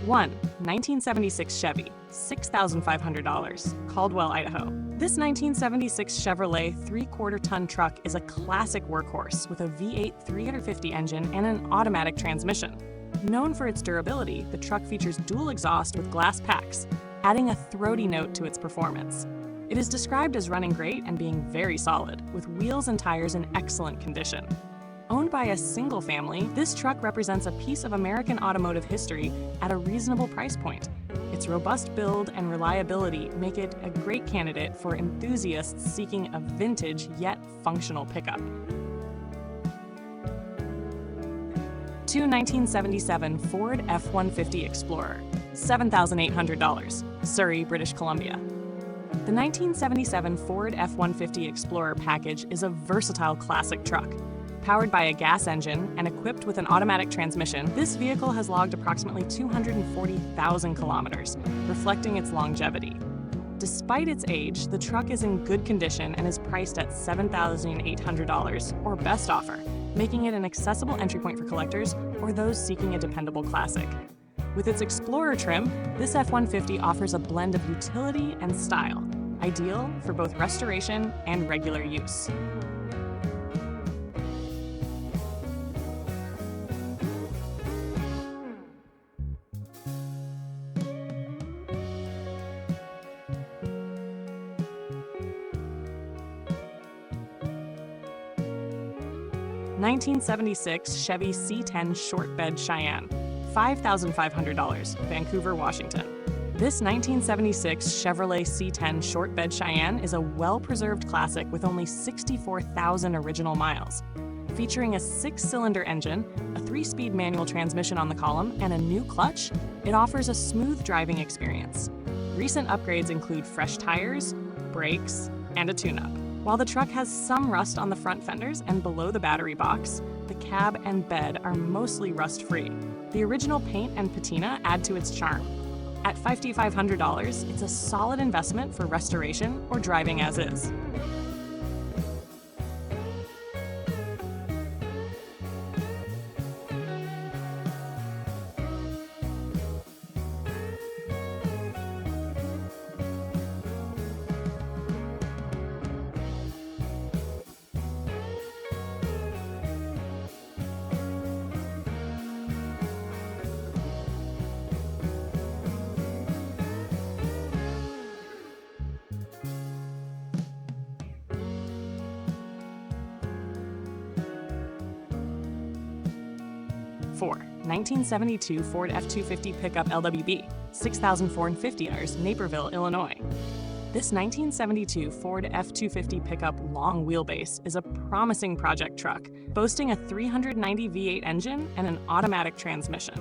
1. 1976 Chevy, $6,500, Caldwell, Idaho. This 1976 Chevrolet 3/4-ton truck is a classic workhorse with a V8 350 engine and an automatic transmission. Known for its durability, the truck features dual exhaust with glass packs, adding a throaty note to its performance. It is described as running great and being very solid, with wheels and tires in excellent condition. Owned by a single family, this truck represents a piece of American automotive history at a reasonable price point. Its robust build and reliability make it a great candidate for enthusiasts seeking a vintage yet functional pickup. 2. 1977 Ford F-150 Explorer, $7,800, Surrey, British Columbia. The 1977 Ford F-150 Explorer package is a versatile classic truck. Powered by a gas engine and equipped with an automatic transmission, this vehicle has logged approximately 240,000 kilometers, reflecting its longevity. Despite its age, the truck is in good condition and is priced at $7,800, or best offer, making it an accessible entry point for collectors or those seeking a dependable classic. With its Explorer trim, this F-150 offers a blend of utility and style, ideal for both restoration and regular use. (1976) Chevy C10 Short Bed Cheyenne, $5,500, Vancouver, Washington. This 1976 Chevrolet C10 Short Bed Cheyenne is a well-preserved classic with only 64,000 original miles. Featuring a 6-cylinder engine, a 3-speed manual transmission on the column, and a new clutch, it offers a smooth driving experience. Recent upgrades include fresh tires, brakes, and a tune-up. While the truck has some rust on the front fenders and below the battery box, the cab and bed are mostly rust-free. The original paint and patina add to its charm. At $5,500, it's a solid investment for restoration or driving as is. (4) 1972 Ford F-250 Pickup LWB, $6,450, Naperville, Illinois. This 1972 Ford F-250 Pickup long wheelbase is a promising project truck, boasting a 390 V8 engine and an automatic transmission.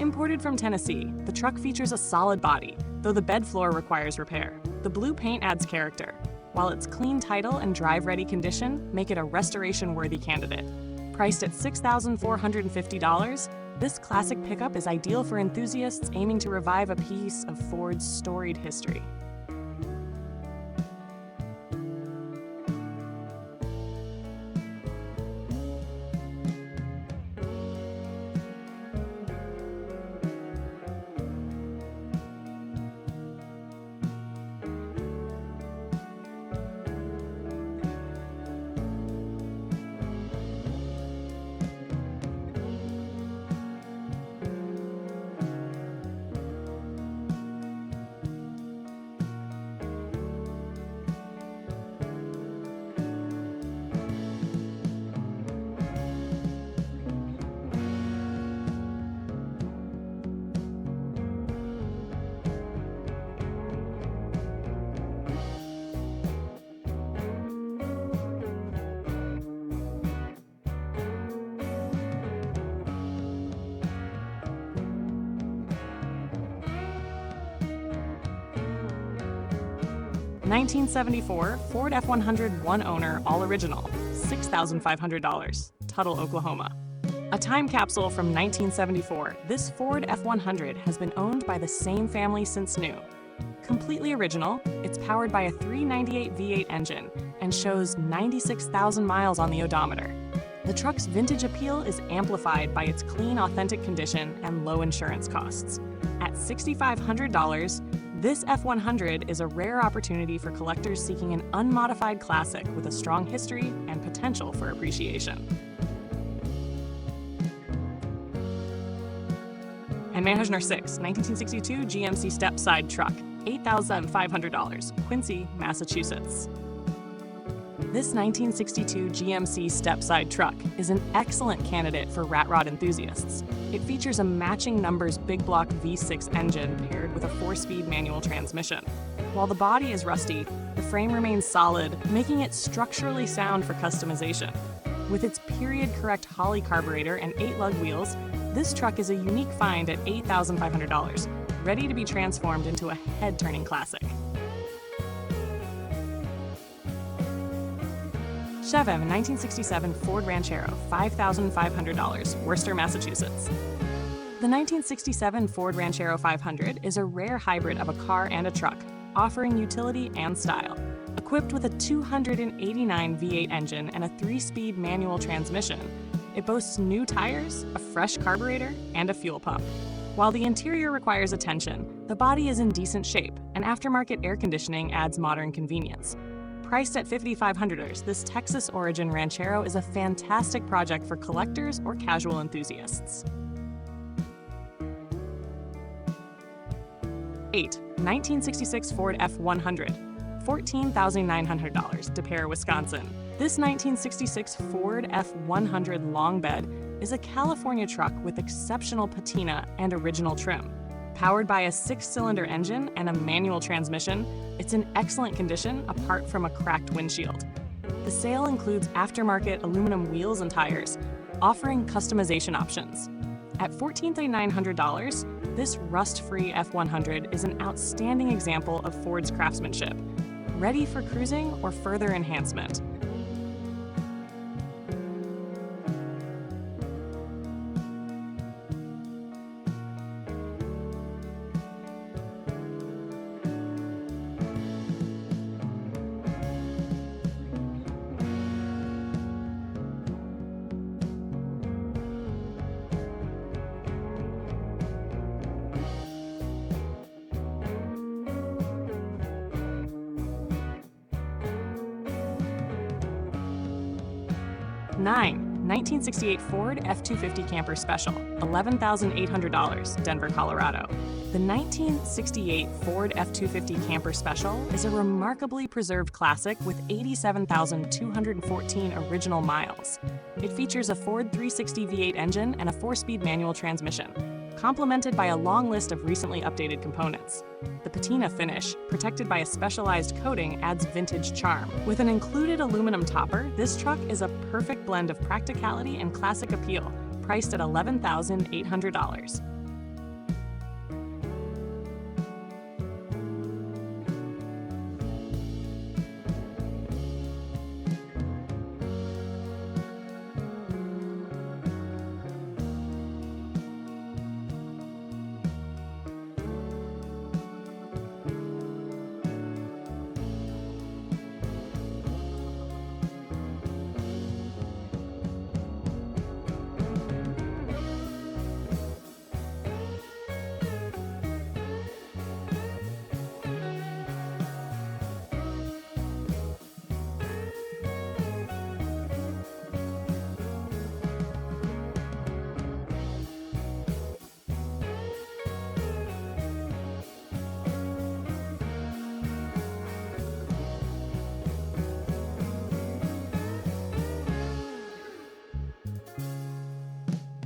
Imported from Tennessee, the truck features a solid body, though the bed floor requires repair. The blue paint adds character, while its clean title and drive-ready condition make it a restoration-worthy candidate. Priced at $6,450, this classic pickup is ideal for enthusiasts aiming to revive a piece of Ford's storied history. (1974) Ford F-100 one-owner all-original, $6,500, Tuttle, Oklahoma. A time capsule from 1974, this Ford F-100 has been owned by the same family since new. Completely original, it's powered by a 398 V8 engine and shows 96,000 miles on the odometer. The truck's vintage appeal is amplified by its clean, authentic condition and low insurance costs. At $6,500, this F100 is a rare opportunity for collectors seeking an unmodified classic with a strong history and potential for appreciation. And Manhasner 6, 1962 GMC step-side truck, $8,500, Quincy, Massachusetts. This 1962 GMC step-side truck is an excellent candidate for rat rod enthusiasts. It features a matching numbers big block V6 engine paired with a 4-speed manual transmission. While the body is rusty, the frame remains solid, making it structurally sound for customization. With its period-correct Holley carburetor and 8-lug wheels, this truck is a unique find at $8,500, ready to be transformed into a head-turning classic. Chevem 1967 Ford Ranchero, $5,500, Worcester, Massachusetts. The 1967 Ford Ranchero 500 is a rare hybrid of a car and a truck, offering utility and style. Equipped with a 289 V8 engine and a 3-speed manual transmission, it boasts new tires, a fresh carburetor, and a fuel pump. While the interior requires attention, the body is in decent shape, and aftermarket air conditioning adds modern convenience. Priced at $5,500, this Texas origin Ranchero is a fantastic project for collectors or casual enthusiasts. 8. 1966 Ford F100, $14,900, De Pere, Wisconsin. This 1966 Ford F100 long bed is a California truck with exceptional patina and original trim. Powered by a 6-cylinder engine and a manual transmission, it's in excellent condition apart from a cracked windshield. The sale includes aftermarket aluminum wheels and tires, offering customization options. At $14,900, this rust-free F100 is an outstanding example of Ford's craftsmanship, ready for cruising or further enhancement. Nine. 1968 Ford F-250 Camper Special, $11,800, Denver, Colorado. The 1968 Ford F-250 Camper Special is a remarkably preserved classic with 87,214 original miles. It features a Ford 360 V8 engine and a 4-speed manual transmission, complemented by a long list of recently updated components. The patina finish, protected by a specialized coating, adds vintage charm. With an included aluminum topper, this truck is a perfect blend of practicality and classic appeal, priced at $11,800.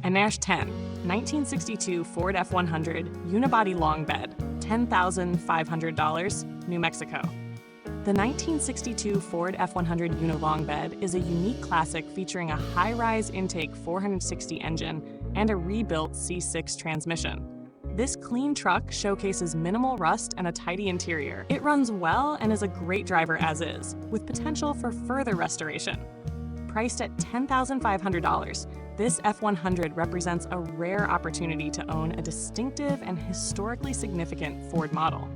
And Nash 10, 1962 Ford F100 Unibody Long Bed, $10,500, New Mexico. The 1962 Ford F100 Unilong Bed is a unique classic featuring a high-rise intake 460 engine and a rebuilt C6 transmission. This clean truck showcases minimal rust and a tidy interior. It runs well and is a great driver as is, with potential for further restoration. Priced at $10,500, this F100 represents a rare opportunity to own a distinctive and historically significant Ford model.